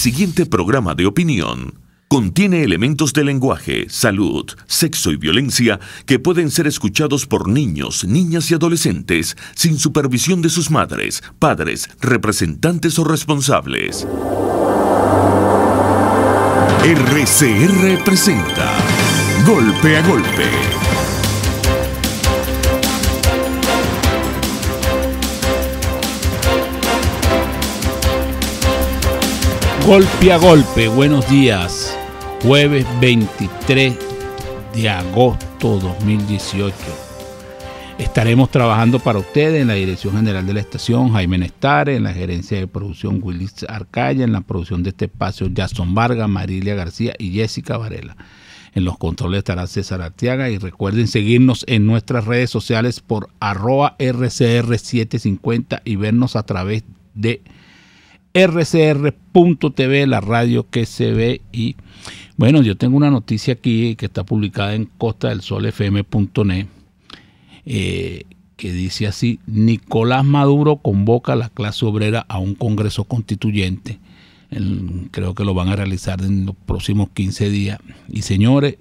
siguiente programa de opinión contiene elementos de lenguaje, salud, sexo y violencia que pueden ser escuchados por niños, niñas y adolescentes sin supervisión de sus madres, padres, representantes o responsables. RCR presenta Golpe a Golpe. Golpe a Golpe, buenos días. Jueves 23 de agosto 2018. Estaremos trabajando para ustedes en la dirección general de la estación, Jaime Nestares, en la gerencia de producción, Willis Arcaya, en la producción de este espacio, Jason Vargas, Marilia García y Jessica Varela. En los controles estará César Arteaga y recuerden seguirnos en nuestras redes sociales por @RCR750 y vernos a través de rcr.tv, la radio que se ve. Y bueno, yo tengo una noticia aquí que está publicada en costadelsolfm.net que dice así: Nicolás Maduro convoca a la clase obrera a un congreso constituyente. Creo que lo van a realizar en los próximos 15 días. Y señores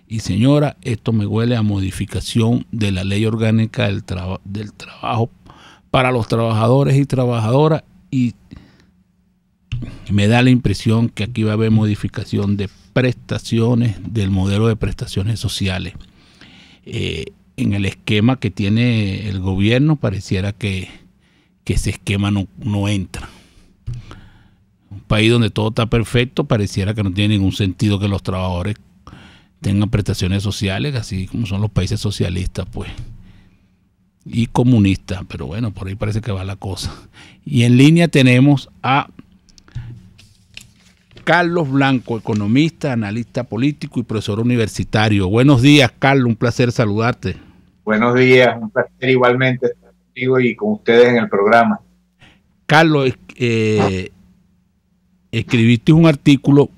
y señoras, esto me huele a modificación de la ley orgánica del trabajo para los trabajadores y trabajadoras, y me da la impresión que aquí va a haber modificación de prestaciones, del modelo de prestaciones sociales. En el esquema que tiene el gobierno pareciera que ese esquema no entra. Un país donde todo está perfecto, pareciera que no tiene ningún sentido que los trabajadores tengan prestaciones sociales, así como son los países socialistas, pues, y comunistas. Pero bueno, por ahí parece que va la cosa. Y en línea tenemos a Carlos Blanco, economista, analista político y profesor universitario. Buenos días, Carlos, un placer saludarte. Buenos días, un placer igualmente estar contigo y con ustedes en el programa. Carlos, escribiste un artículo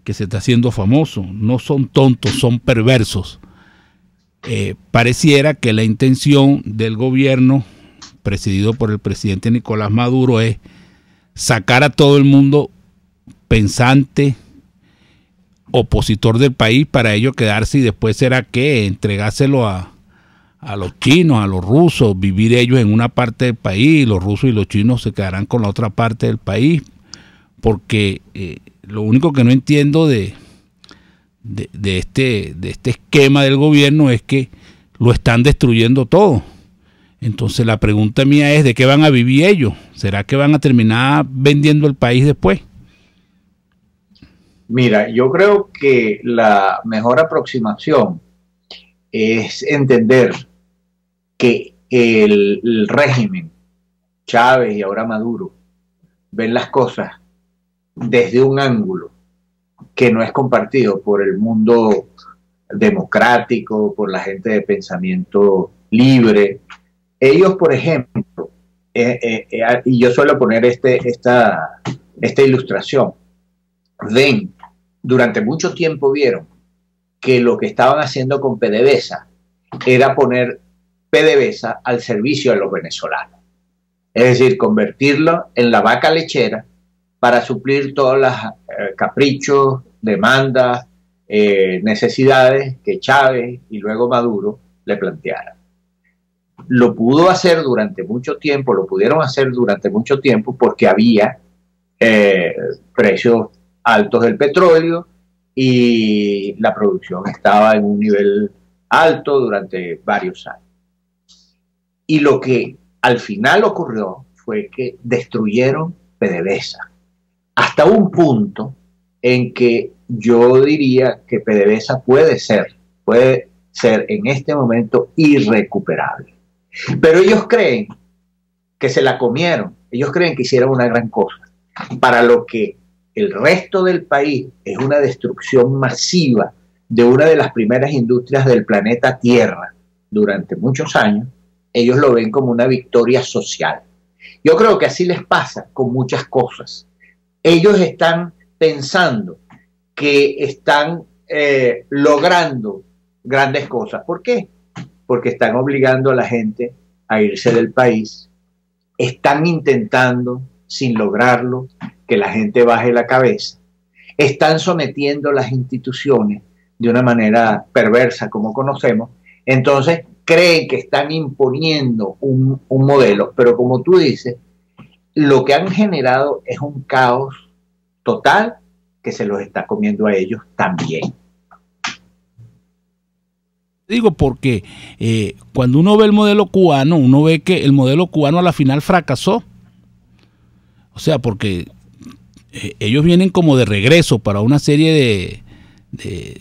que se está haciendo famoso. No son tontos, son perversos. Pareciera que la intención del gobierno, presidido por el presidente Nicolás Maduro, es sacar a todo el mundo pensante, opositor del país, para ello quedarse, y después será que entregárselo a los chinos, a los rusos, vivir ellos en una parte del país, y los rusos y los chinos se quedarán con la otra parte del país. Porque lo único que no entiendo de este esquema del gobierno es que lo están destruyendo todo. Entonces la pregunta mía es: ¿de qué van a vivir ellos? ¿Será que van a terminar vendiendo el país después? Mira, yo creo que la mejor aproximación es entender que el régimen, Chávez y ahora Maduro, ven las cosas desde un ángulo que no es compartido por el mundo democrático, por la gente de pensamiento libre. Ellos, por ejemplo, y yo suelo poner esta ilustración, durante mucho tiempo vieron que lo que estaban haciendo con PDVSA era poner PDVSA al servicio de los venezolanos. Es decir, convertirlo en la vaca lechera para suplir todos los caprichos, demandas, necesidades que Chávez y luego Maduro le plantearan. Lo pudo hacer durante mucho tiempo, lo pudieron hacer durante mucho tiempo porque había precios altos del petróleo y la producción estaba en un nivel alto durante varios años. Y lo que al final ocurrió fue que destruyeron PDVSA hasta un punto en que yo diría que PDVSA puede ser en este momento irrecuperable. Pero ellos creen que se la comieron, ellos creen que hicieron una gran cosa, para lo que el resto del país es una destrucción masiva de una de las primeras industrias del planeta Tierra durante muchos años. Ellos lo ven como una victoria social. Yo creo que así les pasa con muchas cosas. Ellos están pensando que están logrando grandes cosas. ¿Por qué? Porque están obligando a la gente a irse del país, están intentando, sin lograrlo, que la gente baje la cabeza, están sometiendo las instituciones de una manera perversa, como conocemos. Entonces creen que están imponiendo un modelo, pero como tú dices, lo que han generado es un caos total que se los está comiendo a ellos también. Digo porque cuando uno ve el modelo cubano, uno ve que el modelo cubano a la final fracasó. O sea, porque ellos vienen como de regreso para una serie de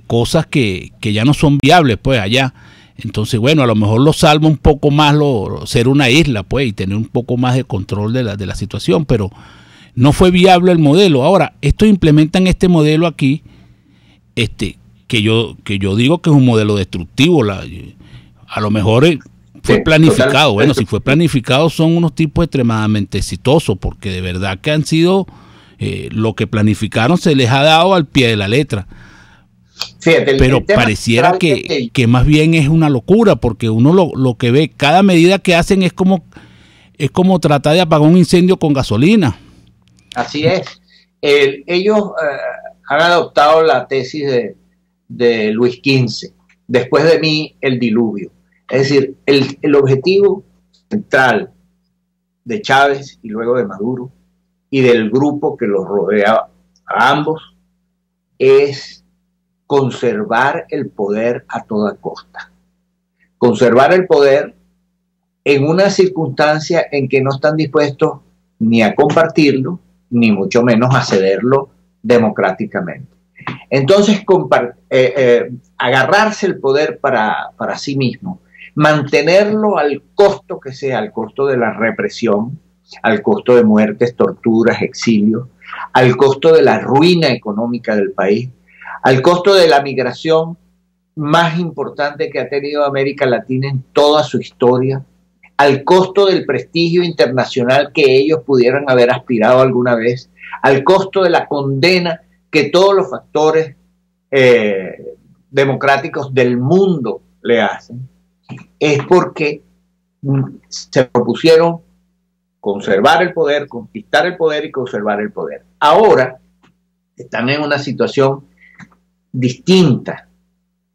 cosas que ya no son viables, pues, allá. Entonces, bueno, a lo mejor lo salva un poco más ser una isla, pues, y tener un poco más de control de la situación, pero no fue viable el modelo. Ahora, estos implementan este modelo aquí, que yo digo que es un modelo destructivo. A lo mejor fue planificado. Total. Bueno, si fue planificado, son unos tipos extremadamente exitosos, porque de verdad que han sido lo que planificaron, se les ha dado al pie de la letra. Fíjate, pero pareciera que más bien es una locura, porque uno lo que ve, cada medida que hacen es como tratar de apagar un incendio con gasolina. Así es. Ellos han adoptado la tesis de Luis XV, después de mí el diluvio. Es decir, el objetivo central de Chávez y luego de Maduro y del grupo que los rodea a ambos es conservar el poder a toda costa. Conservar el poder en una circunstancia en que no están dispuestos ni a compartirlo, ni mucho menos a cederlo democráticamente. Entonces, agarrarse el poder para sí mismo, mantenerlo al costo que sea, al costo de la represión, al costo de muertes, torturas, exilios, al costo de la ruina económica del país, al costo de la migración más importante que ha tenido América Latina en toda su historia, al costo del prestigio internacional que ellos pudieran haber aspirado alguna vez, al costo de la condena que todos los factores democráticos del mundo le hacen, es porque se propusieron conservar el poder, conquistar el poder y conservar el poder. Ahora están en una situación distinta,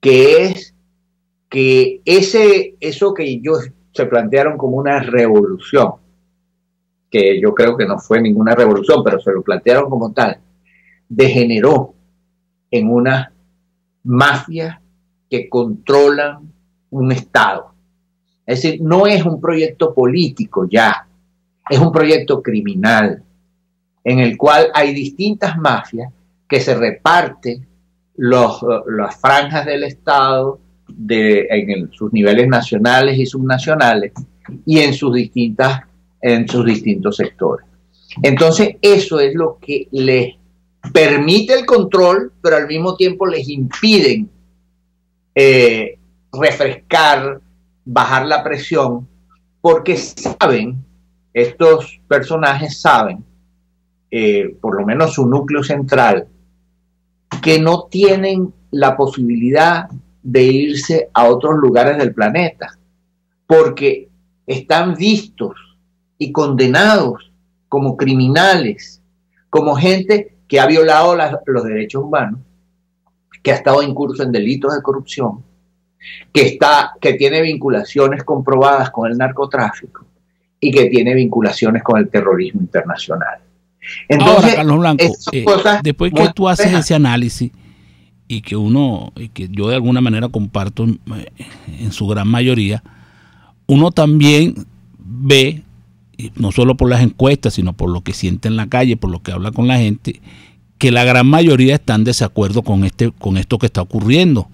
que es que eso que ellos se plantearon como una revolución, que yo creo que no fue ninguna revolución, pero se lo plantearon como tal, degeneró en una mafia que controlan un Estado. Es decir, no es un proyecto político ya, es un proyecto criminal, en el cual hay distintas mafias que se reparten las franjas del Estado en sus niveles nacionales y subnacionales y en sus distintos sectores. Entonces, eso es lo que les permite el control, pero al mismo tiempo les impiden refrescar, bajar la presión, porque saben, estos personajes saben, por lo menos su núcleo central, que no tienen la posibilidad de irse a otros lugares del planeta, porque están vistos y condenados como criminales, como gente que ha violado los derechos humanos, que ha estado incurso en delitos de corrupción, que tiene vinculaciones comprobadas con el narcotráfico y que tiene vinculaciones con el terrorismo internacional. Entonces, ahora, Carlos Blanco, después que tú haces ese análisis y que yo de alguna manera comparto en su gran mayoría, uno también ve, no solo por las encuestas, sino por lo que siente en la calle, por lo que habla con la gente, que la gran mayoría está en desacuerdo con esto que está ocurriendo.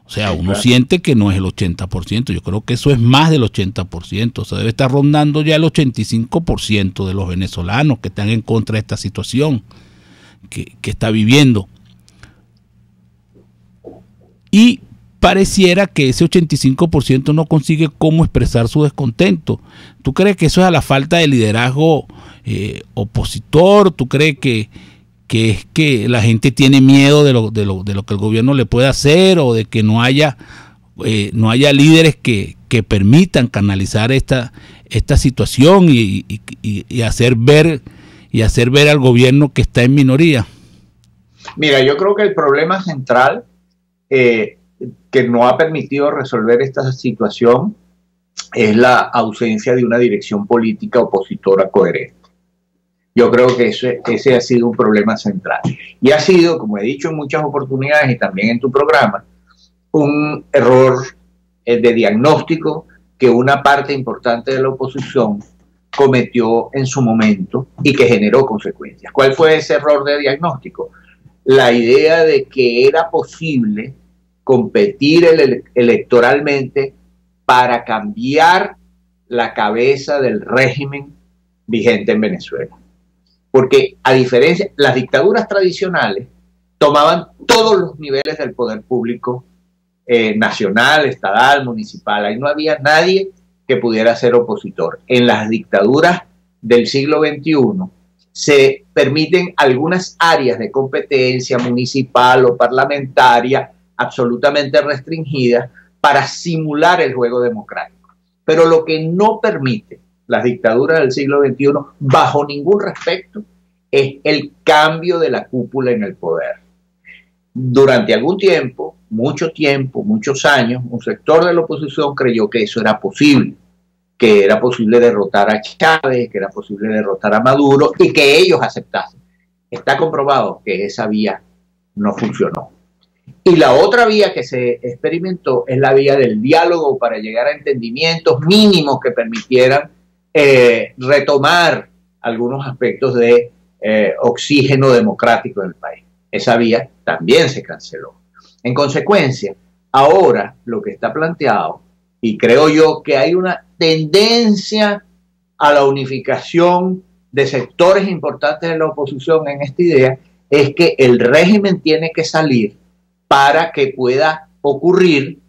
O sea, uno siente que no es el 80%, yo creo que eso es más del 80%, o sea, debe estar rondando ya el 85% de los venezolanos que están en contra de esta situación que está viviendo. Y pareciera que ese 85% no consigue cómo expresar su descontento. ¿Tú crees que eso es a la falta de liderazgo opositor? ¿Tú crees que es que la gente tiene miedo de lo que el gobierno le puede hacer, o de que no haya líderes que que permitan canalizar esta situación y hacer ver al gobierno que está en minoría? Mira, yo creo que el problema central que no ha permitido resolver esta situación es la ausencia de una dirección política opositora coherente. Yo creo que ese ha sido un problema central. Y ha sido, como he dicho en muchas oportunidades y también en tu programa, un error de diagnóstico que una parte importante de la oposición cometió en su momento y que generó consecuencias. ¿Cuál fue ese error de diagnóstico? La idea de que era posible competir electoralmente para cambiar la cabeza del régimen vigente en Venezuela. Porque a diferencia, las dictaduras tradicionales tomaban todos los niveles del poder público, nacional, estatal, municipal. Ahí no había nadie que pudiera ser opositor. En las dictaduras del siglo XXI se permiten algunas áreas de competencia municipal o parlamentaria absolutamente restringidas para simular el juego democrático. Pero lo que no permite las dictaduras del siglo XXI, bajo ningún respecto, es el cambio de la cúpula en el poder. Durante algún tiempo, muchos años, un sector de la oposición creyó que eso era posible, que era posible derrotar a Chávez, que era posible derrotar a Maduro y que ellos aceptasen. Está comprobado que esa vía no funcionó. Y la otra vía que se experimentó es la vía del diálogo para llegar a entendimientos mínimos que permitieran retomar algunos aspectos de oxígeno democrático en el país. Esa vía también se canceló. En consecuencia, ahora lo que está planteado, y creo yo que hay una tendencia a la unificación de sectores importantes de la oposición en esta idea, es que el régimen tiene que salir para que puedan ocurrir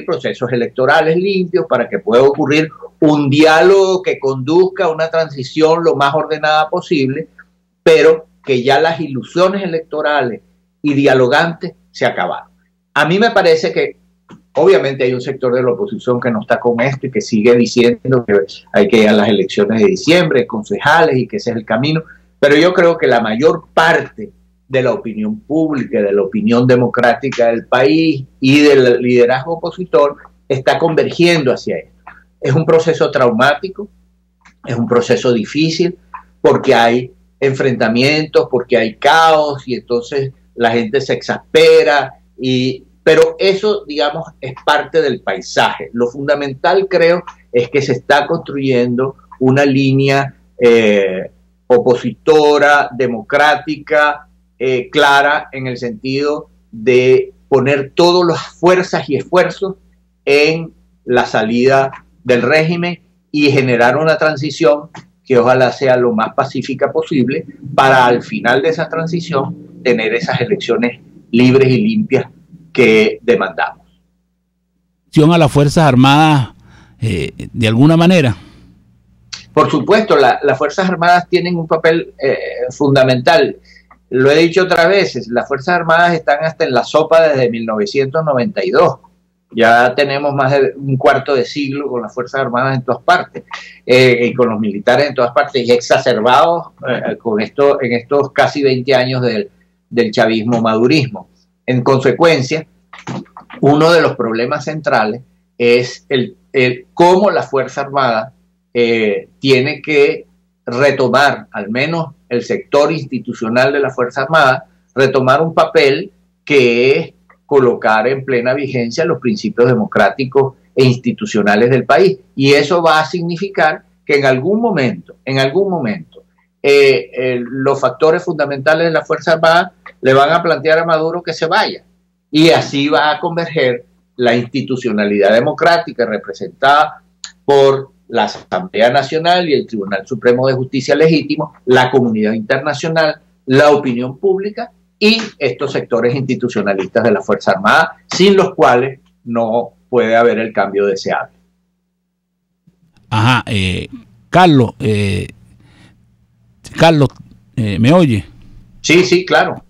procesos electorales limpios, para que pueda ocurrir un diálogo que conduzca a una transición lo más ordenada posible, pero que ya las ilusiones electorales y dialogantes se acabaron. A mí me parece que obviamente hay un sector de la oposición que no está con esto y que sigue diciendo que hay que ir a las elecciones de diciembre, concejales, y que ese es el camino, pero yo creo que la mayor parte de la opinión pública, de la opinión democrática del país y del liderazgo opositor está convergiendo hacia esto. Es un proceso traumático, es un proceso difícil, porque hay enfrentamientos, porque hay caos, y entonces la gente se exaspera, pero eso, digamos, es parte del paisaje. Lo fundamental, creo, es que se está construyendo una línea opositora, democrática, clara, en el sentido de poner todas las fuerzas y esfuerzos en la salida del régimen y generar una transición que ojalá sea lo más pacífica posible, para al final de esa transición tener esas elecciones libres y limpias que demandamos. ¿A las Fuerzas Armadas de alguna manera? Por supuesto, las Fuerzas Armadas tienen un papel fundamental. Lo he dicho otras veces, las Fuerzas Armadas están hasta en la sopa desde 1992. Ya tenemos más de un cuarto de siglo con las Fuerzas Armadas en todas partes, y con los militares en todas partes, y exacerbados en estos casi 20 años del chavismo-madurismo. En consecuencia, uno de los problemas centrales es cómo la Fuerza Armada tiene que retomar, al menos el sector institucional de la Fuerza Armada, retomar un papel que es colocar en plena vigencia los principios democráticos e institucionales del país. Y eso va a significar que en algún momento, los factores fundamentales de la Fuerza Armada le van a plantear a Maduro que se vaya. Y así va a converger la institucionalidad democrática representada por la Asamblea Nacional y el Tribunal Supremo de Justicia Legítimo, la comunidad internacional, la opinión pública y estos sectores institucionalistas de la Fuerza Armada, sin los cuales no puede haber el cambio deseable. Ajá, Carlos, ¿me oye? Sí, claro.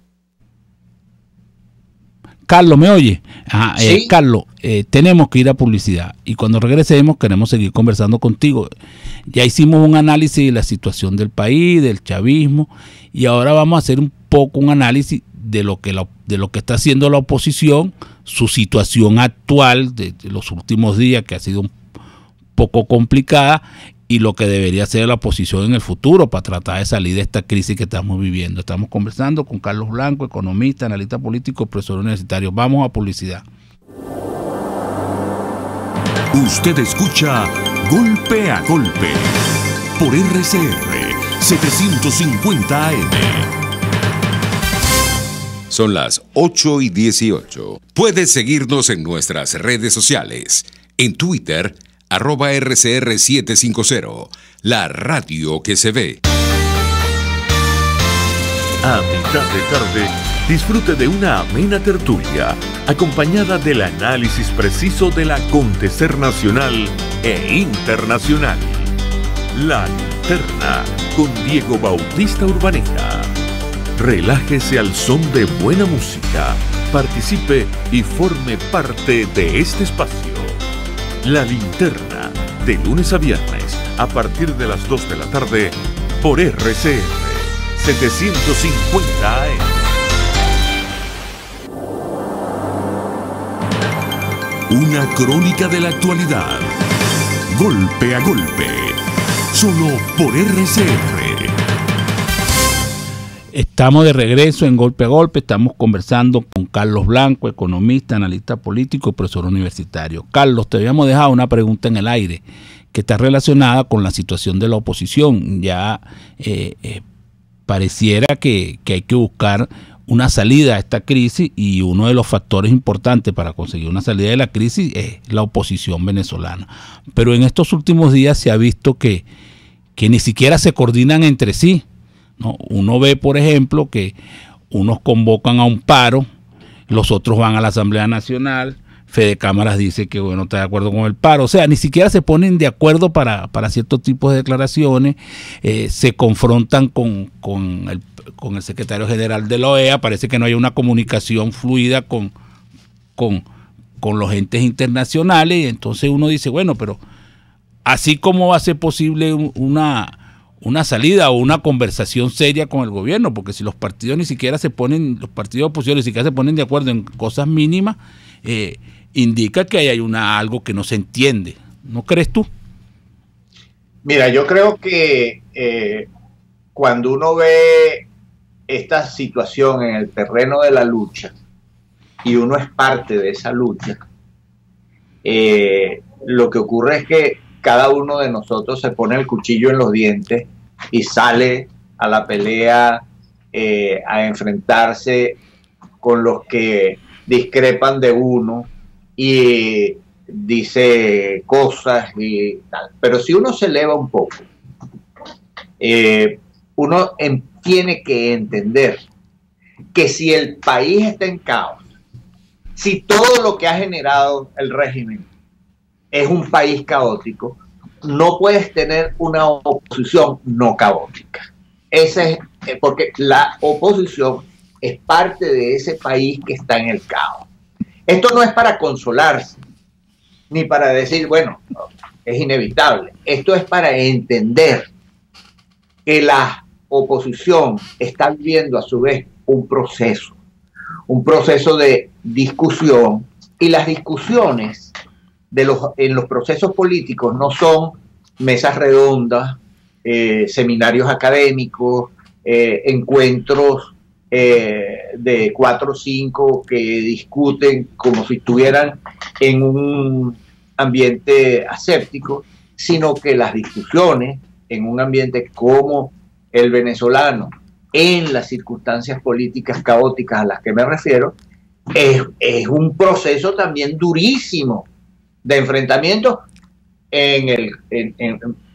Carlos, ¿me oye? Sí. Carlos, tenemos que ir a publicidad y cuando regresemos queremos seguir conversando contigo. Ya hicimos un análisis de la situación del país, del chavismo, y ahora vamos a hacer un poco un análisis de lo que está haciendo la oposición, su situación actual de los últimos días, que ha sido un poco complicada, y lo que debería hacer la oposición en el futuro para tratar de salir de esta crisis que estamos viviendo. Estamos conversando con Carlos Blanco, economista, analista político, profesor universitario. Vamos a publicidad. Usted escucha Golpe a Golpe por RCR 750 AM. Son las 8:18. Puedes seguirnos en nuestras redes sociales. En Twitter, @RCR750, la radio que se ve. A mitad de tarde, disfrute de una amena tertulia, acompañada del análisis preciso del acontecer nacional e internacional. La Linterna, con Diego Bautista Urbaneta. Relájese al son de buena música, participe y forme parte de este espacio. La Linterna, de lunes a viernes, a partir de las 2 de la tarde, por RCR 750 AM. Una crónica de la actualidad. Golpe a golpe. Solo por RCR. Estamos de regreso en Golpe a Golpe. Estamos conversando con Carlos Blanco, economista, analista político y profesor universitario. Carlos, te habíamos dejado una pregunta en el aire que está relacionada con la situación de la oposición. Ya pareciera que hay que buscar una salida a esta crisis, y uno de los factores importantes para conseguir una salida de la crisis es la oposición venezolana. Pero en estos últimos días se ha visto que ni siquiera se coordinan entre sí, ¿no? Uno ve, por ejemplo, que unos convocan a un paro, los otros van a la Asamblea Nacional, Fede Cámaras dice que bueno, está de acuerdo con el paro, o sea, ni siquiera se ponen de acuerdo para ciertos tipos de declaraciones, se confrontan con el secretario general de la OEA, parece que no hay una comunicación fluida con los entes internacionales, y entonces uno dice, bueno, pero así como va a ser posible una salida o una conversación seria con el gobierno, porque si los partidos ni siquiera los partidos de oposición ni siquiera se ponen de acuerdo en cosas mínimas, indica que hay algo que no se entiende. ¿No crees tú? Mira, yo creo que cuando uno ve esta situación en el terreno de la lucha y uno es parte de esa lucha, lo que ocurre es que cada uno de nosotros se pone el cuchillo en los dientes y sale a la pelea, a enfrentarse con los que discrepan de uno y dice cosas y tal. Pero si uno se eleva un poco, uno tiene que entender que si el país está en caos, si todo lo que ha generado el régimen es un país caótico, no puedes tener una oposición no caótica. Ese es porque la oposición es parte de ese país que está en el caos. Esto no es para consolarse, ni para decir, bueno, es inevitable. Esto es para entender que la oposición está viviendo a su vez un proceso de discusión, y las discusiones en los procesos políticos no son mesas redondas, seminarios académicos, encuentros de 4 o 5 que discuten como si estuvieran en un ambiente aséptico, sino que las discusiones en un ambiente como el venezolano, en las circunstancias políticas caóticas a las que me refiero, es un proceso también durísimo de enfrentamiento en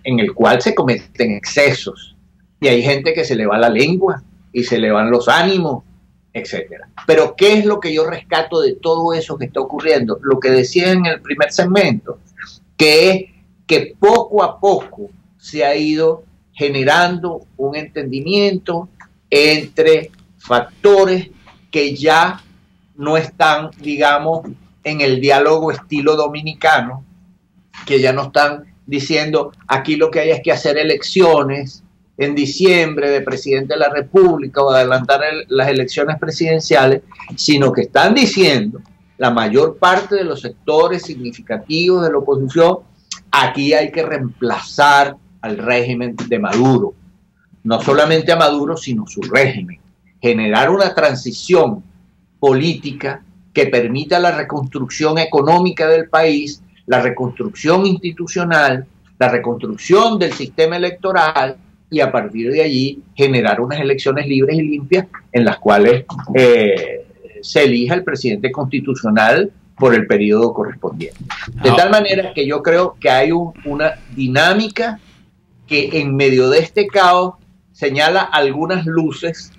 el cual se cometen excesos, y hay gente que se le va la lengua y se le van los ánimos, etcétera. Pero ¿qué es lo que yo rescato de todo eso que está ocurriendo? Lo que decía en el primer segmento, que es que poco a poco se ha ido generando un entendimiento entre factores que ya no están, digamos, en el diálogo estilo dominicano, que ya no están diciendo aquí lo que hay es que hacer elecciones en diciembre de presidente de la República o adelantar las elecciones presidenciales, sino que están diciendo la mayor parte de los sectores significativos de la oposición, aquí hay que reemplazar al régimen de Maduro, no solamente a Maduro, sino su régimen, generar una transición política que permita la reconstrucción económica del país, la reconstrucción institucional, la reconstrucción del sistema electoral, y a partir de allí generar unas elecciones libres y limpias en las cuales se elija el presidente constitucional por el periodo correspondiente. De tal manera que yo creo que hay una dinámica que en medio de este caos señala algunas luces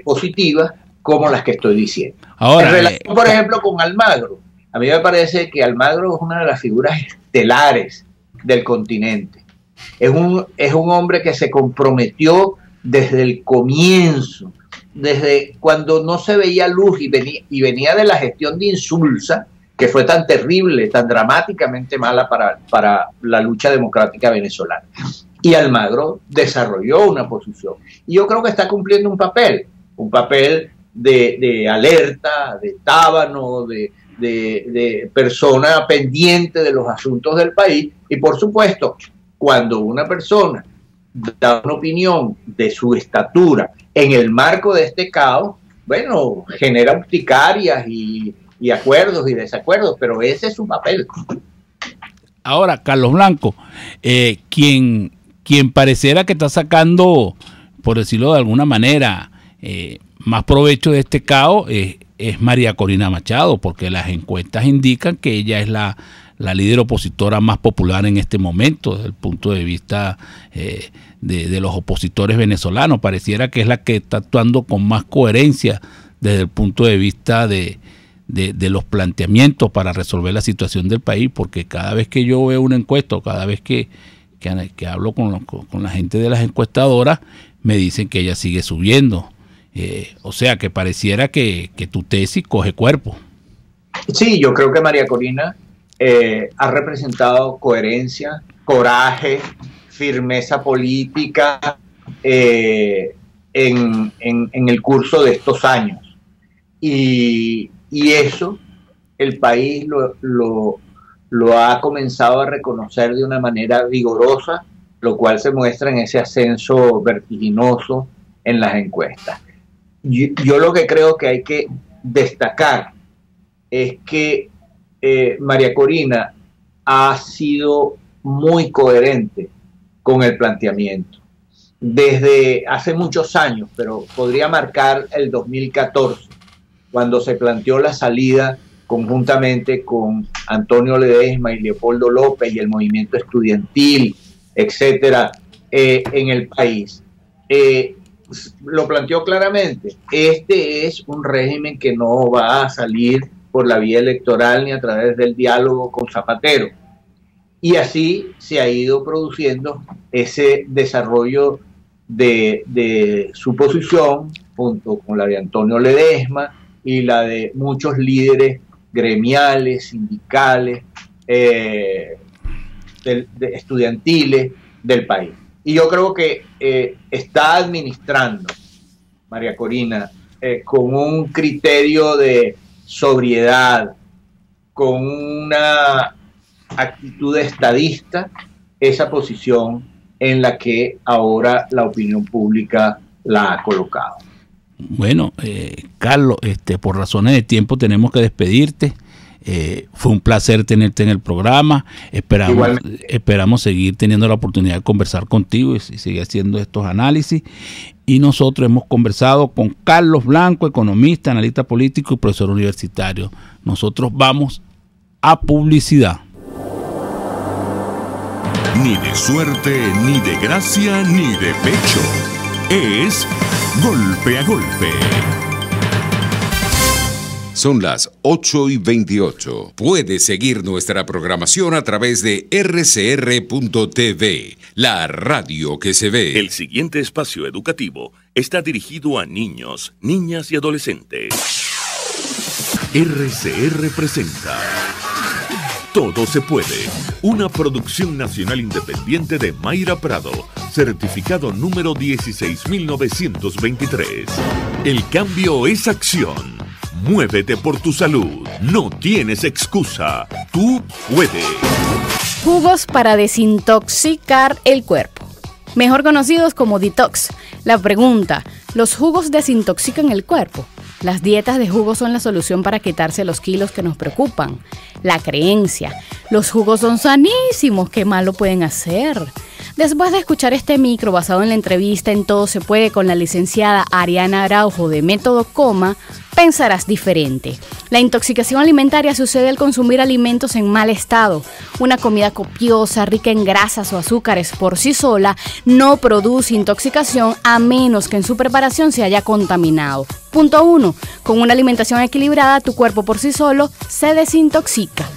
positivas como las que estoy diciendo. Ahora, en relación, por ejemplo, con Almagro, a mí me parece que Almagro es una de las figuras estelares del continente. Es un hombre que se comprometió desde el comienzo, desde cuando no se veía luz y venía de la gestión de Insulza, que fue tan terrible, tan dramáticamente mala para la lucha democrática venezolana. Y Almagro desarrolló una posición. Y yo creo que está cumpliendo un papel de alerta, de tábano, de persona pendiente de los asuntos del país. Y por supuesto, cuando una persona da una opinión de su estatura en el marco de este caos, bueno, genera urticarias y acuerdos y desacuerdos, pero ese es su papel. Ahora, Carlos Blanco, quien pareciera que está sacando, por decirlo de alguna manera, más provecho de este caos es María Corina Machado, porque las encuestas indican que ella es la líder opositora más popular en este momento desde el punto de vista de los opositores venezolanos. Pareciera que es la que está actuando con más coherencia desde el punto de vista de los planteamientos para resolver la situación del país, porque cada vez que yo veo una encuesta o cada vez que hablo con la gente de las encuestadoras, me dicen que ella sigue subiendo. O sea que pareciera que tu tesis coge cuerpo. Sí, yo creo que María Corina ha representado coherencia, coraje, firmeza política en el curso de estos años. Y eso el país lo ha comenzado a reconocer de una manera vigorosa, lo cual se muestra en ese ascenso vertiginoso en las encuestas. Yo lo que creo que hay que destacar es que María Corina ha sido muy coherente con el planteamiento. Desde hace muchos años, pero podría marcar el 2014, cuando se planteó la salida conjuntamente con Antonio Ledesma y Leopoldo López y el movimiento estudiantil, etcétera, en el país. Lo planteó claramente: este es un régimen que no va a salir por la vía electoral ni a través del diálogo con Zapatero. Y así se ha ido produciendo ese desarrollo de su posición, junto con la de Antonio Ledesma y la de muchos líderes gremiales, sindicales, estudiantiles del país. Y yo creo que está administrando María Corina con un criterio de sobriedad, con una actitud estadista, esa posición en la que ahora la opinión pública la ha colocado. Bueno, Carlos, por razones de tiempo tenemos que despedirte. Fue un placer tenerte en el programa. Esperamos seguir teniendo la oportunidad de conversar contigo y seguir haciendo estos análisis. Y nosotros hemos conversado con Carlos Blanco, economista, analista político y profesor universitario. Nosotros vamos a publicidad. Ni de suerte, ni de gracia, ni de pecho. Es Golpe a Golpe. Son las 8:28. Puedes seguir nuestra programación a través de rcr.tv, la radio que se ve. El siguiente espacio educativo está dirigido a niños, niñas y adolescentes. RCR presenta Todo se puede, una producción nacional independiente de Mayra Prado, certificado número 16923. El cambio es acción. Muévete por tu salud. No tienes excusa. Tú puedes. Jugos para desintoxicar el cuerpo, mejor conocidos como detox. La pregunta: ¿los jugos desintoxican el cuerpo? Las dietas de jugos son la solución para quitarse los kilos que nos preocupan. La creencia: los jugos son sanísimos, ¿qué malo pueden hacer? Después de escuchar este micro basado en la entrevista en Todo se puede con la licenciada Ariana Araujo de Método Coma, pensarás diferente. La intoxicación alimentaria sucede al consumir alimentos en mal estado. Una comida copiosa, rica en grasas o azúcares por sí sola, no produce intoxicación a menos que en su preparación se haya contaminado. Punto 1. Con una alimentación equilibrada, tu cuerpo por sí solo se desintoxica.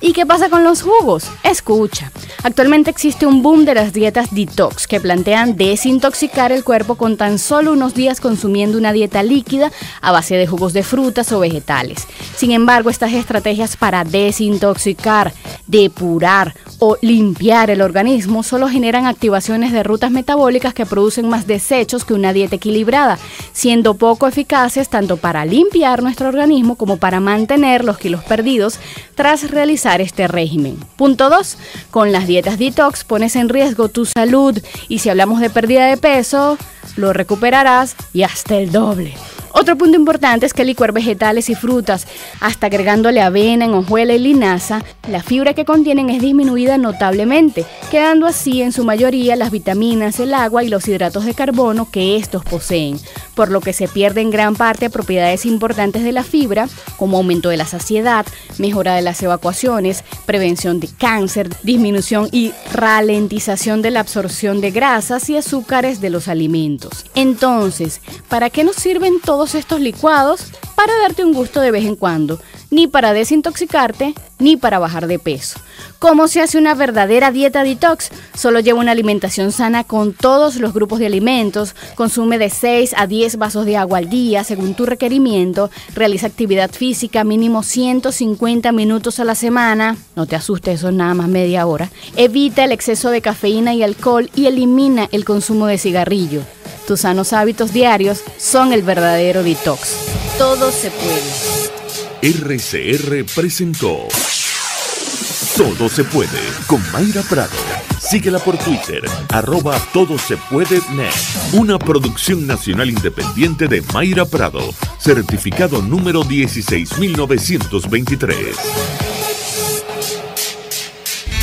¿Y qué pasa con los jugos? Escucha, actualmente existe un boom de las dietas detox que plantean desintoxicar el cuerpo con tan solo unos días consumiendo una dieta líquida a base de jugos de frutas o vegetales. Sin embargo, estas estrategias para desintoxicar, depurar o limpiar el organismo solo generan activaciones de rutas metabólicas que producen más desechos que una dieta equilibrada, siendo poco eficaces tanto para limpiar nuestro organismo como para mantener los kilos perdidos tras realizar este régimen. Punto 2. Con las dietas detox pones en riesgo tu salud y si hablamos de pérdida de peso, lo recuperarás y hasta el doble. Otro punto importante es que licuar vegetales y frutas, hasta agregándole avena, hojuela y linaza, la fibra que contienen es disminuida notablemente, quedando así en su mayoría las vitaminas, el agua y los hidratos de carbono que estos poseen, por lo que se pierden gran parte propiedades importantes de la fibra, como aumento de la saciedad, mejora de las evacuaciones, prevención de cáncer, disminución y ralentización de la absorción de grasas y azúcares de los alimentos. Entonces, ¿para qué nos sirven todos estos licuados? Para darte un gusto de vez en cuando, ni para desintoxicarte, ni para bajar de peso. ¿Cómo se hace una verdadera dieta detox? Solo lleva una alimentación sana con todos los grupos de alimentos, consume de 6 a 10 vasos de agua al día según tu requerimiento, realiza actividad física mínimo 150 minutos a la semana, no te asustes, eso es nada más media hora, evita el exceso de cafeína y alcohol y elimina el consumo de cigarrillo. Tus sanos hábitos diarios son el verdadero detox. Todo se puede. RCR presentó Todo se puede con Mayra Prado. Síguela por Twitter, @todosepuedenet. Una producción nacional independiente de Mayra Prado, certificado número 16923.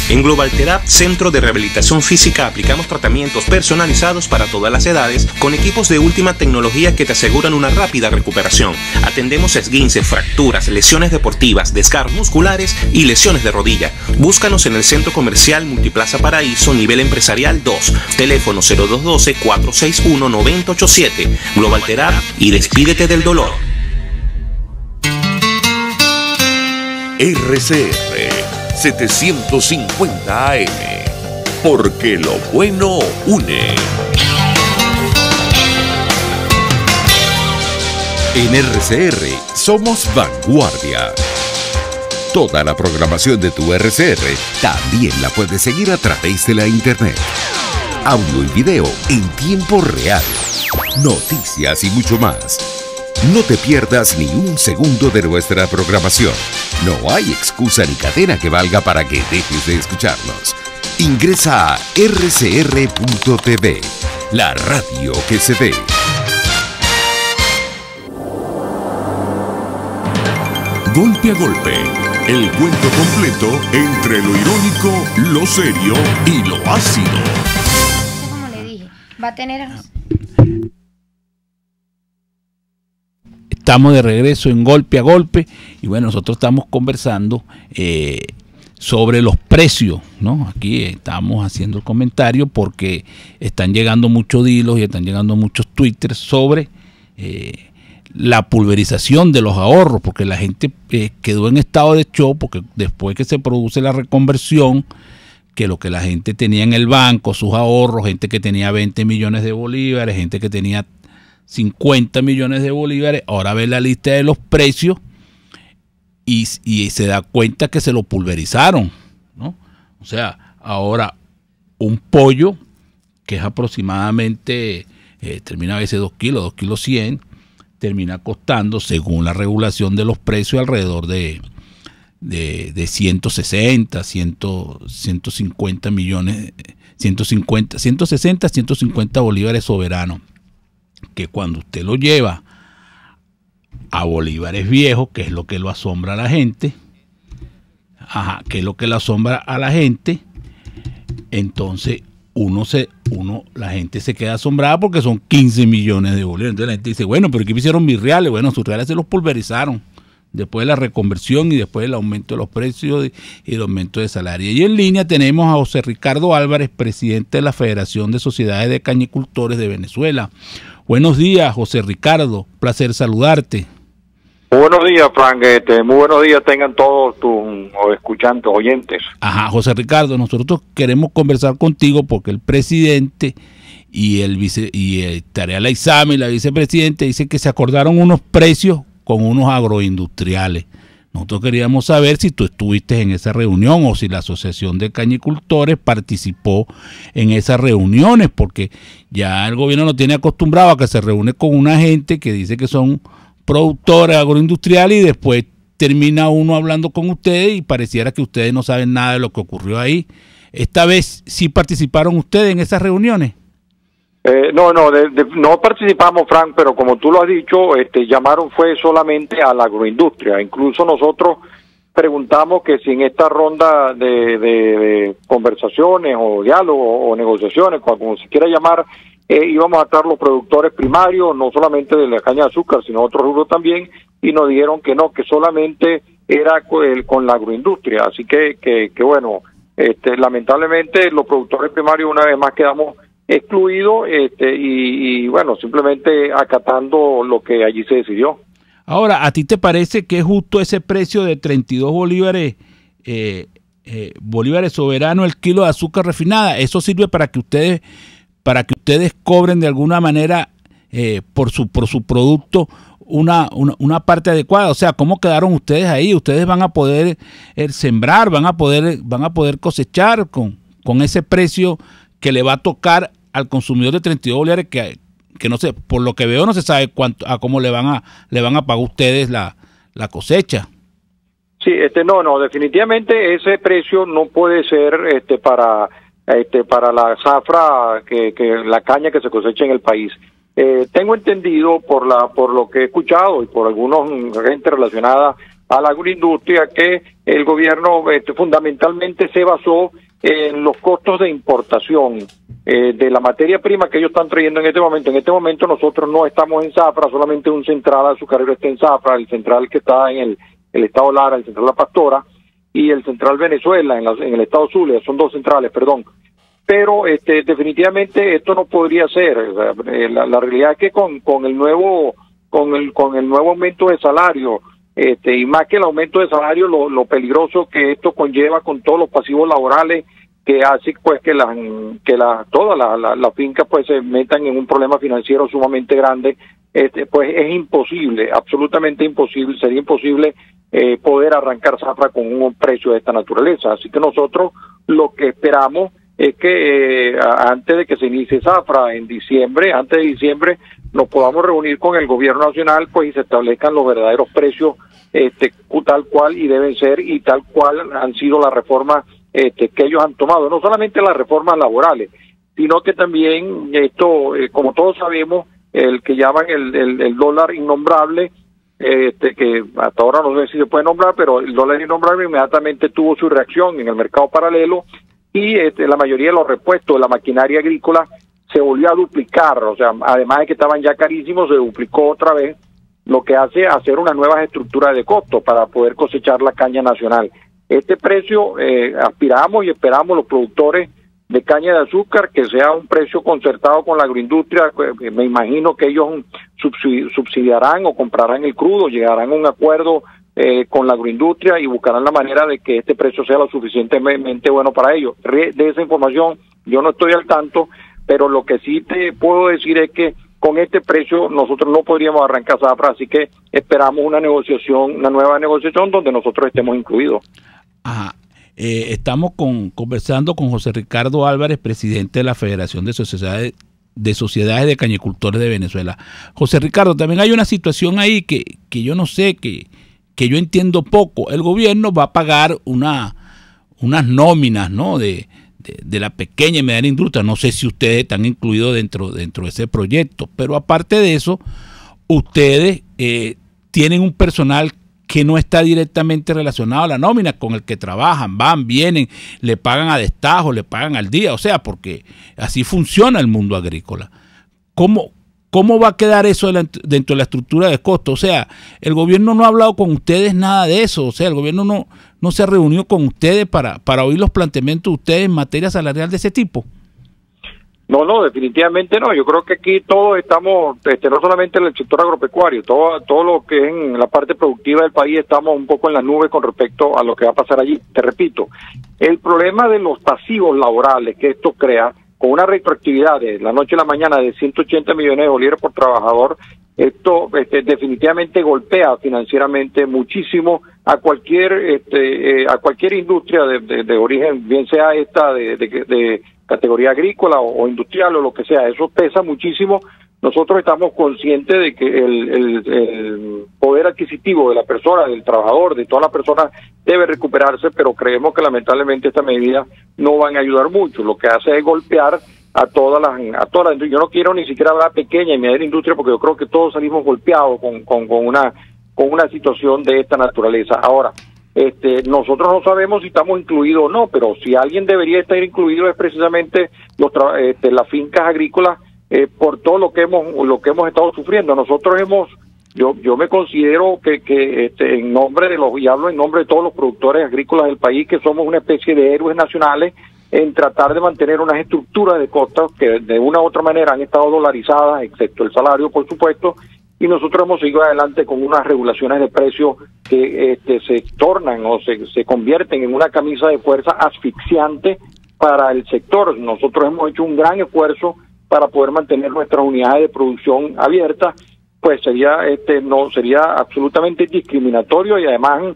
En Global Therap, Centro de Rehabilitación Física, aplicamos tratamientos personalizados para todas las edades con equipos de última tecnología que te aseguran una rápida recuperación. Atendemos esguinces, fracturas, lesiones deportivas, desgarros musculares y lesiones de rodilla. Búscanos en el Centro Comercial Multiplaza Paraíso, nivel empresarial 2, teléfono 0212-461-9087. Global Therap y despídete del dolor. RCR 750 AM, porque lo bueno une. En RCR somos vanguardia. Toda la programación de tu RCR también la puedes seguir a través de la internet. Audio y video en tiempo real, noticias y mucho más. No te pierdas ni un segundo de nuestra programación. No hay excusa ni cadena que valga para que dejes de escucharnos. Ingresa a rcr.tv, la radio que se ve. Golpe a golpe, el cuento completo entre lo irónico, lo serio y lo ácido. Como le dije, va a tener... Estamos de regreso en Golpe a Golpe y bueno, nosotros estamos conversando sobre los precios, ¿no? Aquí estamos haciendo el comentario porque están llegando muchos hilos y están llegando muchos twitters sobre la pulverización de los ahorros, porque la gente quedó en estado de shock, porque después que se produce la reconversión, que lo que la gente tenía en el banco, sus ahorros, gente que tenía 20 millones de bolívares, gente que tenía 50 millones de bolívares, ahora ve la lista de los precios y se da cuenta que se lo pulverizaron, ¿no? O sea, ahora un pollo que es aproximadamente, termina a veces 2 kilos 100, termina costando, según la regulación de los precios, alrededor de 160, 150 millones, 160, 150 bolívares soberanos, que cuando usted lo lleva a bolívares viejos, que es lo que lo asombra a la gente, entonces la gente se queda asombrada porque son 15 millones de bolívares. Entonces la gente dice, bueno, pero ¿qué hicieron mis reales? Bueno, sus reales se los pulverizaron después de la reconversión y después del aumento de los precios y el aumento de salario. Y en línea tenemos a José Ricardo Álvarez, presidente de la Federación de Sociedades de Cañicultores de Venezuela. Buenos días, José Ricardo, placer saludarte. Buenos días, Frank. Muy buenos días tengan todos tus escuchantes, oyentes. Ajá, José Ricardo, nosotros queremos conversar contigo porque el presidente y Tarea Laizame, la vicepresidenta, dicen que se acordaron unos precios con unos agroindustriales. Nosotros queríamos saber si tú estuviste en esa reunión o si la Asociación de Cañicultores participó en esas reuniones, porque ya el gobierno nos tiene acostumbrado a que se reúne con una gente que dice que son productores agroindustriales y después termina uno hablando con ustedes y pareciera que ustedes no saben nada de lo que ocurrió ahí. ¿Esta vez sí participaron ustedes en esas reuniones? No participamos, Frank, pero como tú lo has dicho, llamaron fue solamente a la agroindustria. Incluso nosotros preguntamos que si en esta ronda de conversaciones o diálogos o negociaciones, como se quiera llamar, íbamos a estar los productores primarios, no solamente de la caña de azúcar, sino otros rubros también, y nos dijeron que no, que solamente era con la agroindustria. Así que bueno, lamentablemente los productores primarios una vez más quedamos excluidos y bueno, simplemente acatando lo que allí se decidió. Ahora, ¿a ti te parece que es justo ese precio de 32 bolívares soberanos el kilo de azúcar refinada? ¿Eso sirve para que ustedes cobren de alguna manera por su producto una parte adecuada? O sea, ¿cómo quedaron ustedes ahí? Ustedes van a poder sembrar, van a poder cosechar con ese precio que le va a tocar al consumidor de 32 bolívares, que no sé, por lo que veo no se sabe cómo le van a pagar ustedes la cosecha. Sí, no, definitivamente ese precio no puede ser para la zafra, que la caña que se cosecha en el país. Tengo entendido por lo que he escuchado y por algunos gente relacionada a la agroindustria que el gobierno fundamentalmente se basó en los costos de importación de la materia prima que ellos están trayendo en este momento. En este momento nosotros no estamos en zafra, solamente un central azucarero está en zafra, el central que está en el estado Lara, el central La Pastora, y el central Venezuela en el estado Zulia. Son 2 centrales, perdón. Pero definitivamente esto no podría ser. O sea, la realidad es que con el nuevo aumento de salario, y más que el aumento de salario, lo peligroso que esto conlleva con todos los pasivos laborales, que hace pues que todas las fincas pues se metan en un problema financiero sumamente grande. Pues es imposible, absolutamente imposible, sería imposible poder arrancar zafra con un precio de esta naturaleza. Así que nosotros lo que esperamos es que antes de que se inicie zafra antes de diciembre, nos podamos reunir con el gobierno nacional pues y se establezcan los verdaderos precios tal cual y deben ser y tal cual han sido las reformas que ellos han tomado, no solamente las reformas laborales, sino que también esto, como todos sabemos, el que llaman el dólar innombrable, que hasta ahora no sé si se puede nombrar, pero el dólar innombrable inmediatamente tuvo su reacción en el mercado paralelo y la mayoría de los repuestos de la maquinaria agrícola se volvió a duplicar. O sea, además de que estaban ya carísimos, se duplicó otra vez, lo que hace hacer unas nuevas estructuras de costo para poder cosechar la caña nacional. Este precio aspiramos y esperamos los productores de caña de azúcar que sea un precio concertado con la agroindustria. Me imagino que ellos subsidiarán o comprarán el crudo, llegarán a un acuerdo con la agroindustria y buscarán la manera de que este precio sea lo suficientemente bueno para ellos. De esa información yo no estoy al tanto, pero lo que sí te puedo decir es que con este precio nosotros no podríamos arrancar zafra, así que esperamos una nueva negociación donde nosotros estemos incluidos. Ajá. Estamos conversando con José Ricardo Álvarez, presidente de la Federación de Sociedades de Cañicultores de Venezuela. José Ricardo, también hay una situación ahí que yo no sé, que yo entiendo poco. El gobierno va a pagar unas nóminas, ¿no?, de la pequeña y mediana industria. No sé si ustedes están incluidos dentro de ese proyecto, pero aparte de eso, ustedes tienen un personal que no está directamente relacionado a la nómina, con el que trabajan, van, vienen, le pagan a destajo, le pagan al día, o sea, porque así funciona el mundo agrícola. ¿Cómo va a quedar eso dentro de la estructura de costos? O sea, el gobierno no ha hablado con ustedes nada de eso, o sea, el gobierno no se ha reunido con ustedes para oír los planteamientos de ustedes en materia salarial de ese tipo. No, definitivamente no. Yo creo que aquí todos estamos, no solamente en el sector agropecuario, todo lo que es en la parte productiva del país, estamos un poco en las nubes con respecto a lo que va a pasar allí. Te repito, el problema de los pasivos laborales que esto crea, con una retroactividad de la noche a la mañana de 180 millones de bolívares por trabajador, esto definitivamente golpea financieramente muchísimo a cualquier industria de origen, bien sea esta de categoría agrícola o industrial o lo que sea. Eso pesa muchísimo. Nosotros estamos conscientes de que el poder adquisitivo de la persona, del trabajador, de todas las personas debe recuperarse, pero creemos que lamentablemente estas medidas no van a ayudar mucho. Lo que hace es golpear a todas las. Yo no quiero ni siquiera hablar pequeña y mediana industria, porque yo creo que todos salimos golpeados con una situación de esta naturaleza. Ahora, nosotros no sabemos si estamos incluidos o no, pero si alguien debería estar incluido es precisamente las fincas agrícolas, por todo lo que hemos estado sufriendo. Nosotros yo me considero que en nombre y hablo en nombre de todos los productores agrícolas del país, que somos una especie de héroes nacionales en tratar de mantener unas estructuras de costas que de una u otra manera han estado dolarizadas, excepto el salario, por supuesto, y nosotros hemos seguido adelante con unas regulaciones de precios que se tornan o se convierten en una camisa de fuerza asfixiante para el sector. Nosotros hemos hecho un gran esfuerzo para poder mantener nuestras unidades de producción abiertas, pues sería absolutamente discriminatorio y además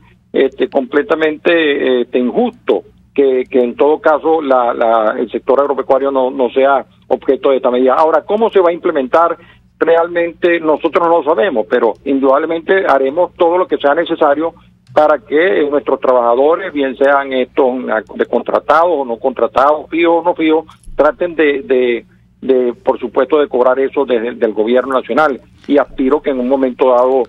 completamente injusto que en todo caso el sector agropecuario no sea objeto de esta medida. Ahora, ¿cómo se va a implementar? Realmente nosotros no lo sabemos, pero indudablemente haremos todo lo que sea necesario para que nuestros trabajadores, bien sean estos de contratados o no contratados, fijos o no fijos, traten de por supuesto de cobrar eso del gobierno nacional, y aspiro que en un momento dado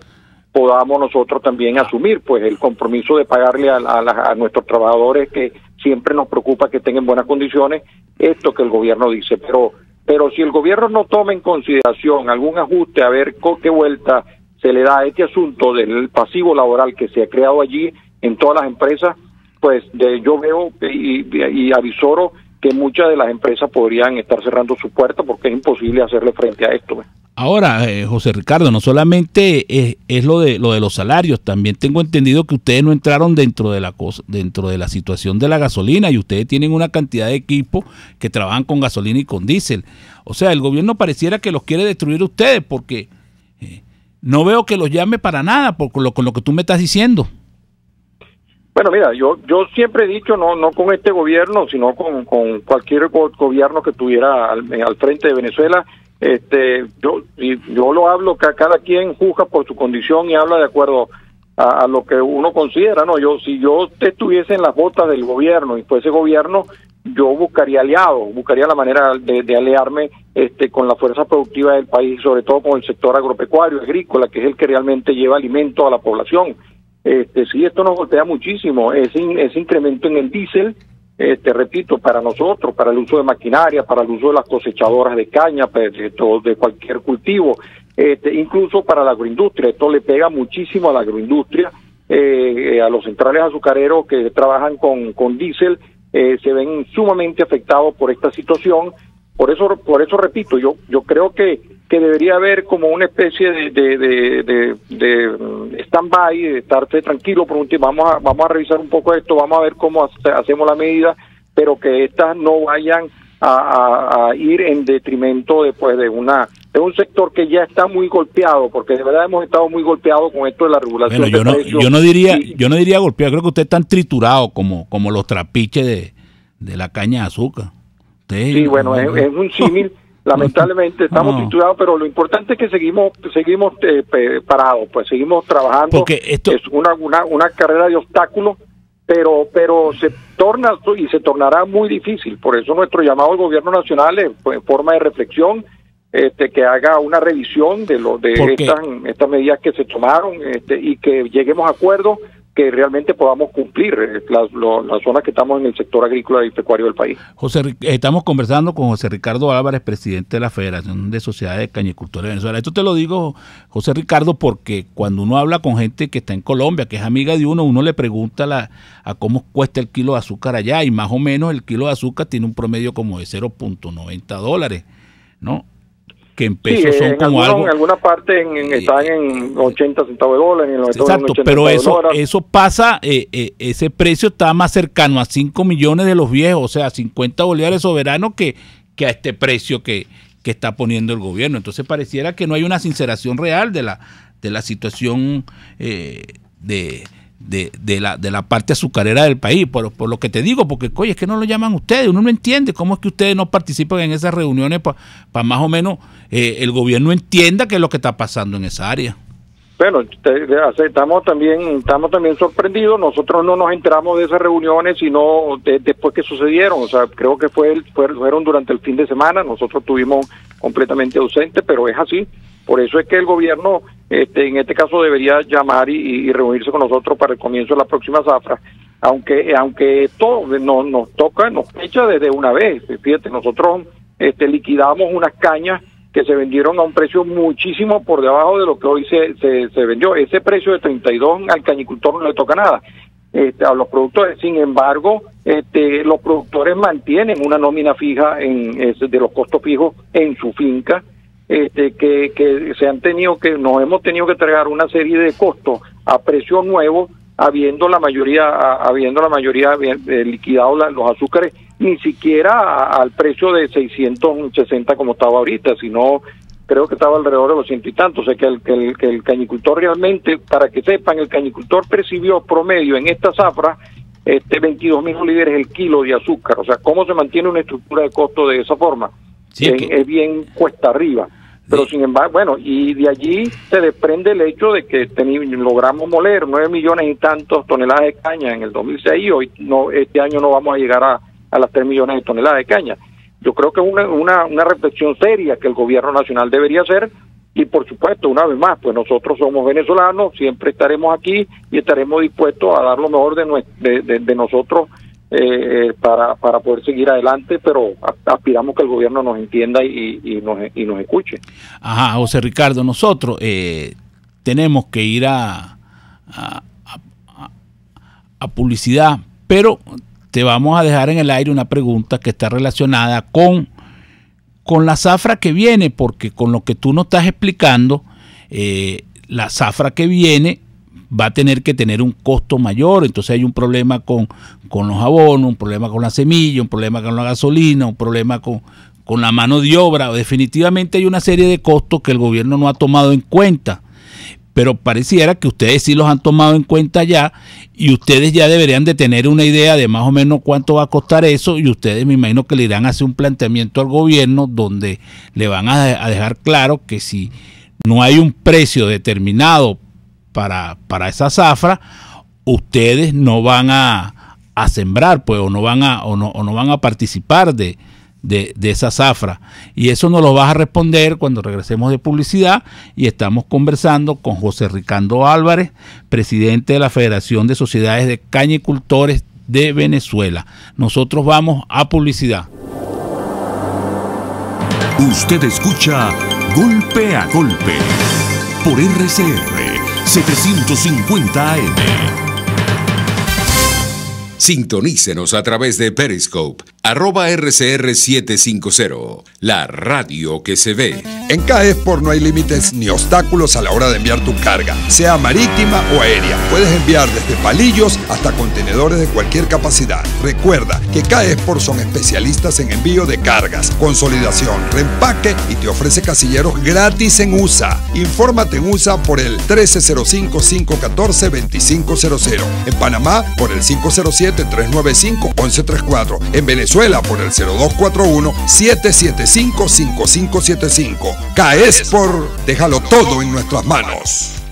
podamos nosotros también asumir pues el compromiso de pagarle a nuestros trabajadores, que siempre nos preocupa que tengan buenas condiciones, esto que el gobierno dice, pero si el gobierno no toma en consideración algún ajuste, a ver qué vuelta se le da a este asunto del pasivo laboral que se ha creado allí en todas las empresas, pues yo veo y avisoro que muchas de las empresas podrían estar cerrando su puerta porque es imposible hacerle frente a esto. Ahora, José Ricardo, no solamente es lo de los salarios, también tengo entendido que ustedes no entraron dentro de la situación de la gasolina, y ustedes tienen una cantidad de equipos que trabajan con gasolina y con diésel. O sea, el gobierno pareciera que los quiere destruir a ustedes, porque no veo que los llame para nada con lo que tú me estás diciendo. Bueno, mira, yo siempre he dicho, no con este gobierno, sino con cualquier gobierno que estuviera al frente de Venezuela. Yo lo hablo, que cada quien juzga por su condición y habla de acuerdo a lo que uno considera, ¿no? Si yo estuviese en las botas del gobierno y fuese gobierno, yo buscaría aliados, buscaría la manera de aliarme con la fuerza productiva del país, sobre todo con el sector agropecuario, agrícola, que es el que realmente lleva alimento a la población. Sí, esto nos golpea muchísimo, ese incremento en el diésel, repito, para nosotros, para el uso de maquinaria, para el uso de las cosechadoras de caña, de cualquier cultivo, incluso para la agroindustria. Esto le pega muchísimo a la agroindustria, a los centrales azucareros que trabajan con diésel, se ven sumamente afectados por esta situación. Por eso repito, yo creo que debería haber como una especie de stand-by, de estarse tranquilo por un tiempo. Vamos a revisar un poco esto, vamos a ver cómo hacemos la medida, pero que estas no vayan a ir en detrimento después de una es un sector que ya está muy golpeado, porque de verdad hemos estado muy golpeados con esto de la regulación bueno, de precios. yo no diría golpeado, creo que usted es tan triturado como los trapiches de la caña de azúcar. Sí, bueno, es un símil. Lamentablemente estamos titulados, pero lo importante es que seguimos parados, pues seguimos trabajando. Porque esto es una carrera de obstáculos, pero se torna y se tornará muy difícil. Por eso nuestro llamado al gobierno nacional en forma de reflexión, que haga una revisión de estas medidas que se tomaron, y que lleguemos a acuerdos que realmente podamos cumplir las zonas que estamos en el sector agrícola y pecuario del país. Estamos conversando con José Ricardo Álvarez, presidente de la Federación de Sociedades de Cañicultores de Venezuela. Esto te lo digo, José Ricardo, porque cuando uno habla con gente que está en Colombia, que es amiga de uno le pregunta a cómo cuesta el kilo de azúcar allá, y más o menos el kilo de azúcar tiene un promedio como de $0.90, ¿no? Que en pesos son como algo... En alguna parte están en 80 centavos de dólar. Exacto, pero eso pasa, ese precio está más cercano a 5 millones de los viejos, o sea, 50 bolívares soberanos que a este precio que está poniendo el gobierno. Entonces pareciera que no hay una sinceración real de la situación de la parte azucarera del país, por lo que te digo, porque oye, es que no lo llaman ustedes, uno no entiende cómo es que ustedes no participan en esas reuniones para más o menos el gobierno entienda qué es lo que está pasando en esa área. Bueno, estamos también sorprendidos. Nosotros no nos enteramos de esas reuniones sino después que sucedieron. O sea, creo que fueron durante el fin de semana. Nosotros estuvimos completamente ausentes, pero es así. Por eso es que el gobierno, en este caso, debería llamar y reunirse con nosotros para el comienzo de la próxima zafra. Aunque todo nos echa desde una vez. Fíjate, nosotros liquidamos unas cañas que se vendieron a un precio muchísimo por debajo de lo que hoy se vendió. Ese precio de 32 al cañicultor no le toca nada a los productores. Sin embargo, los productores mantienen una nómina fija de los costos fijos en su finca, que nos hemos tenido que entregar una serie de costos a precio nuevo, habiendo la mayoría liquidado los azúcares, ni siquiera al precio de 660 como estaba ahorita, sino creo que estaba alrededor de los 100 y tantos. O sea que el cañicultor realmente, para que sepan, el cañicultor percibió promedio en esta zafra 22.000 bolívares el kilo de azúcar. O sea, ¿cómo se mantiene una estructura de costo de esa forma? Sí, es bien cuesta arriba. Pero sin embargo, bueno, y de allí se desprende el hecho de que logramos moler 9 millones y tantos toneladas de caña en el 2006, y hoy este año no vamos a llegar a las 3 millones de toneladas de caña. Yo creo que es una reflexión seria que el gobierno nacional debería hacer, y por supuesto, una vez más, pues nosotros somos venezolanos, siempre estaremos aquí y estaremos dispuestos a dar lo mejor de nosotros para poder seguir adelante, pero aspiramos que el gobierno nos entienda y nos escuche. Ajá, José Ricardo, nosotros tenemos que ir a publicidad, pero te vamos a dejar en el aire una pregunta que está relacionada con la zafra que viene, porque con lo que tú nos estás explicando, la zafra que viene va a tener que tener un costo mayor. Entonces hay un problema con los abonos, un problema con la semilla, un problema con la gasolina, un problema con la mano de obra. Definitivamente hay una serie de costos que el gobierno no ha tomado en cuenta, pero pareciera que ustedes sí los han tomado en cuenta ya, y ustedes ya deberían de tener una idea de más o menos cuánto va a costar eso, y ustedes me imagino que le irán a hacer un planteamiento al gobierno donde le van a dejar claro que si no hay un precio determinado para esa zafra, ustedes no van a sembrar, pues, o no van a participar de esa zafra. Y eso nos lo vas a responder cuando regresemos de publicidad, y estamos conversando con José Ricardo Álvarez, presidente de la Federación de Sociedades de Cañicultores de Venezuela. Nosotros vamos a publicidad. Usted escucha Golpe a Golpe por RCR 750 AM. Sintonícenos a través de Periscope @RCR750, la radio que se ve. En Caesport no hay límites ni obstáculos a la hora de enviar tu carga, sea marítima o aérea. Puedes enviar desde palillos hasta contenedores de cualquier capacidad. Recuerda que Caesport son especialistas en envío de cargas, consolidación, reempaque y te ofrece casilleros gratis en USA. Infórmate en USA por el 1305-514-2500. En Panamá por el 507-395-1134. En Venezuela por el 0241-775-5575. Caesport, déjalo todo en nuestras manos.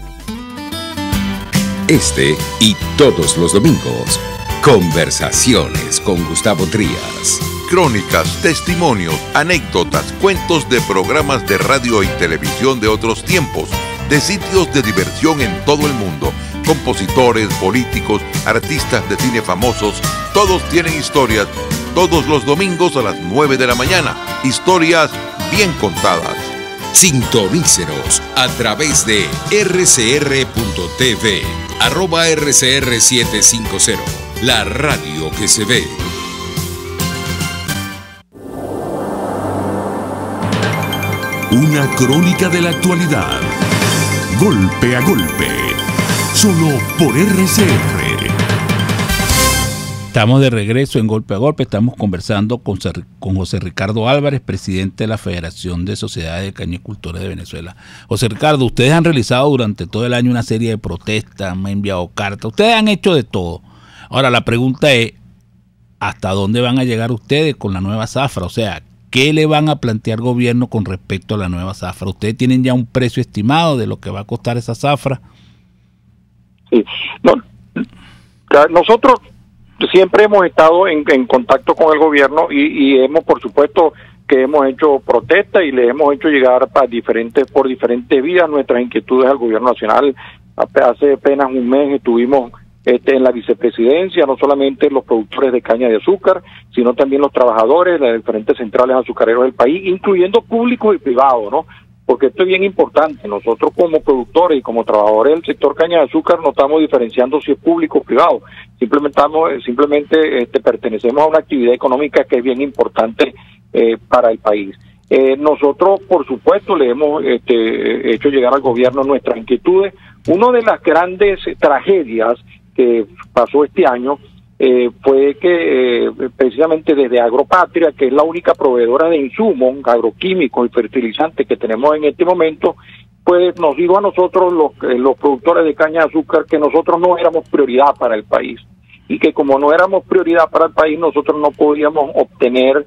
Este y todos los domingos, conversaciones con Gustavo Trías. Crónicas, testimonios, anécdotas, cuentos de programas de radio y televisión de otros tiempos, de sitios de diversión en todo el mundo, compositores, políticos, artistas de cine famosos, todos tienen historias. Todos los domingos a las 9 de la mañana. Historias bien contadas. Sintonícenos a través de rcr.tv, @RCR750, la radio que se ve. Una crónica de la actualidad. Golpe a golpe. Solo por RCR. Estamos de regreso en Golpe a Golpe. Estamos conversando con José Ricardo Álvarez, presidente de la Federación de Sociedades de Cañicultores de Venezuela. José Ricardo, ustedes han realizado durante todo el año una serie de protestas, me han enviado cartas, ustedes han hecho de todo. Ahora la pregunta es, ¿hasta dónde van a llegar ustedes con la nueva zafra? O sea, ¿qué le van a plantear al gobierno con respecto a la nueva zafra? ¿Ustedes tienen ya un precio estimado de lo que va a costar esa zafra? Sí, no, nosotros siempre hemos estado en contacto con el gobierno y hemos, por supuesto, que hemos hecho protestas y le hemos hecho llegar por diferentes vías nuestras inquietudes al gobierno nacional. Hace apenas un mes estuvimos en la vicepresidencia, no solamente los productores de caña de azúcar, sino también los trabajadores de las diferentes centrales azucareros del país, incluyendo públicos y privados, ¿no? Porque esto es bien importante. Nosotros como productores y como trabajadores del sector caña de azúcar no estamos diferenciando si es público o privado. Simplemente pertenecemos a una actividad económica que es bien importante para el país. Nosotros, por supuesto, le hemos hecho llegar al gobierno nuestras inquietudes. Una de las grandes tragedias que pasó este año fue que precisamente desde Agropatria, que es la única proveedora de insumos agroquímicos y fertilizantes que tenemos en este momento, pues nos dijo a nosotros los productores de caña de azúcar que nosotros no éramos prioridad para el país y que como no éramos prioridad para el país, nosotros no podíamos obtener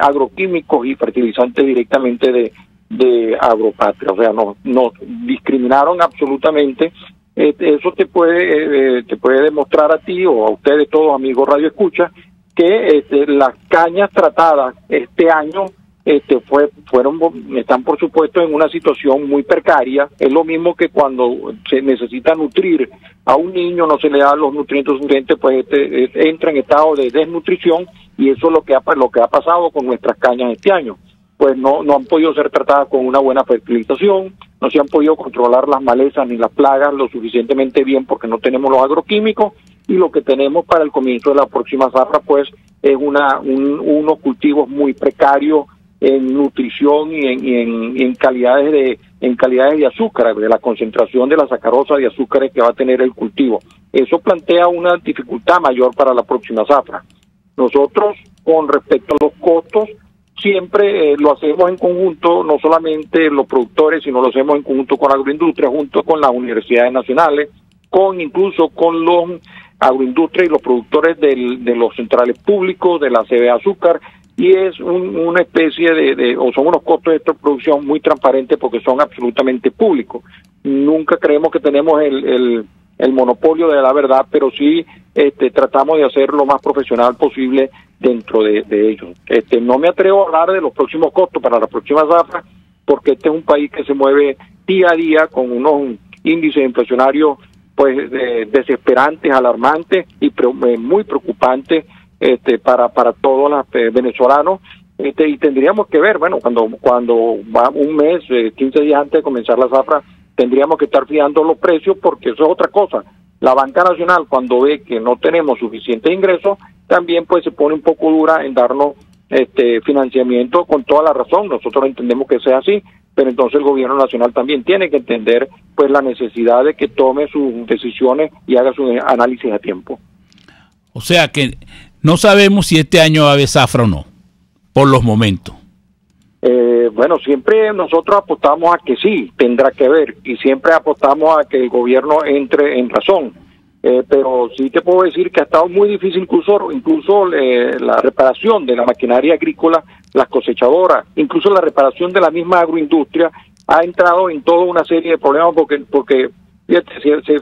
agroquímicos y fertilizantes directamente de Agropatria. O sea, nos discriminaron absolutamente. Eso te puede demostrar a ti o a ustedes todos, amigos Radio Escucha, que las cañas tratadas este año están por supuesto en una situación muy precaria. Es lo mismo que cuando se necesita nutrir a un niño, no se le dan los nutrientes suficientes, pues entra en estado de desnutrición, y eso es lo que ha pasado con nuestras cañas este año. Pues no han podido ser tratadas con una buena fertilización, no se han podido controlar las malezas ni las plagas lo suficientemente bien porque no tenemos los agroquímicos, y lo que tenemos para el comienzo de la próxima zafra pues es unos cultivos muy precarios en nutrición y en calidades de azúcar, de la concentración de la sacarosa de azúcares que va a tener el cultivo. Eso plantea una dificultad mayor para la próxima zafra. Nosotros, con respecto a los costos, siempre lo hacemos en conjunto, no solamente los productores, sino lo hacemos en conjunto con la agroindustria, junto con las universidades nacionales, incluso con los agroindustrias y los productores de los centrales públicos, de la CBA Azúcar, y es una especie o son unos costos de esta producción muy transparentes porque son absolutamente públicos. Nunca creemos que tenemos el monopolio de la verdad, pero sí tratamos de hacer lo más profesional posible dentro de ellos. No me atrevo a hablar de los próximos costos para la próxima zafra, porque este es un país que se mueve día a día con unos índices inflacionarios pues desesperantes, alarmantes y muy preocupantes para todos los venezolanos. Y tendríamos que ver, bueno, cuando va un mes, 15 días antes de comenzar la zafra, tendríamos que estar fijando los precios, porque eso es otra cosa. La banca nacional, cuando ve que no tenemos suficientes ingresos, también pues se pone un poco dura en darnos financiamiento con toda la razón. Nosotros entendemos que sea así, pero entonces el gobierno nacional también tiene que entender pues la necesidad de que tome sus decisiones y haga su análisis a tiempo. O sea que no sabemos si este año va a haber zafra o no, por los momentos. Bueno, siempre nosotros apostamos a que sí, tendrá que ver, y siempre apostamos a que el gobierno entre en razón. Pero sí te puedo decir que ha estado muy difícil incluso la reparación de la maquinaria agrícola, las cosechadoras, incluso la reparación de la misma agroindustria ha entrado en toda una serie de problemas porque fíjate,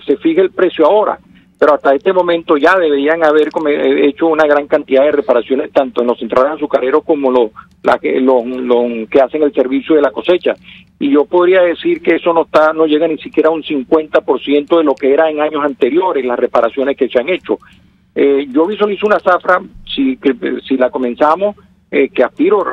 se fija el precio ahora, pero hasta este momento ya deberían haber hecho una gran cantidad de reparaciones tanto en los centrales azucareros como los que hacen el servicio de la cosecha. Y yo podría decir que eso no llega ni siquiera a un 50% de lo que era en años anteriores, las reparaciones que se han hecho. Yo visualizo una zafra, si la comenzamos, que aspiro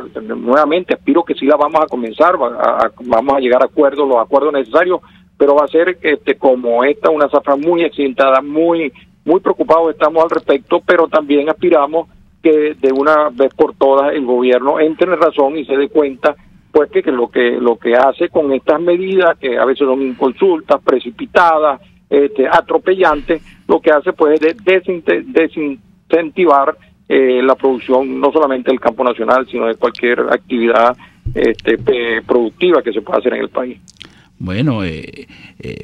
que sí la vamos a comenzar, vamos a llegar a los acuerdos necesarios, pero va a ser como esta, una zafra muy accidentada, muy preocupados estamos al respecto, pero también aspiramos que de una vez por todas el gobierno entre en razón y se dé cuenta pues que lo que hace con estas medidas, que a veces son inconsultas, precipitadas, atropellantes, lo que hace pues es desincentivar la producción no solamente del campo nacional, sino de cualquier actividad productiva que se pueda hacer en el país. Bueno,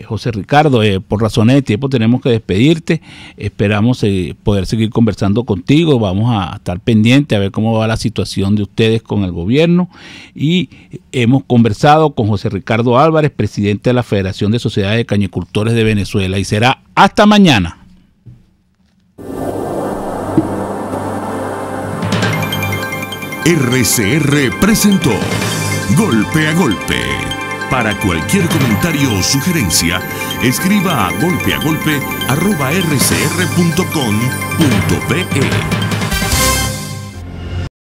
José Ricardo, por razones de tiempo tenemos que despedirte. Esperamos poder seguir conversando contigo. Vamos a estar pendientes a ver cómo va la situación de ustedes con el gobierno. Y hemos conversado con José Ricardo Álvarez, presidente de la Federación de Sociedades de Cañicultores de Venezuela. Y será hasta mañana. RCR presentó Golpe a Golpe. Para cualquier comentario o sugerencia, escriba a golpeagolpe@rcr.com.be.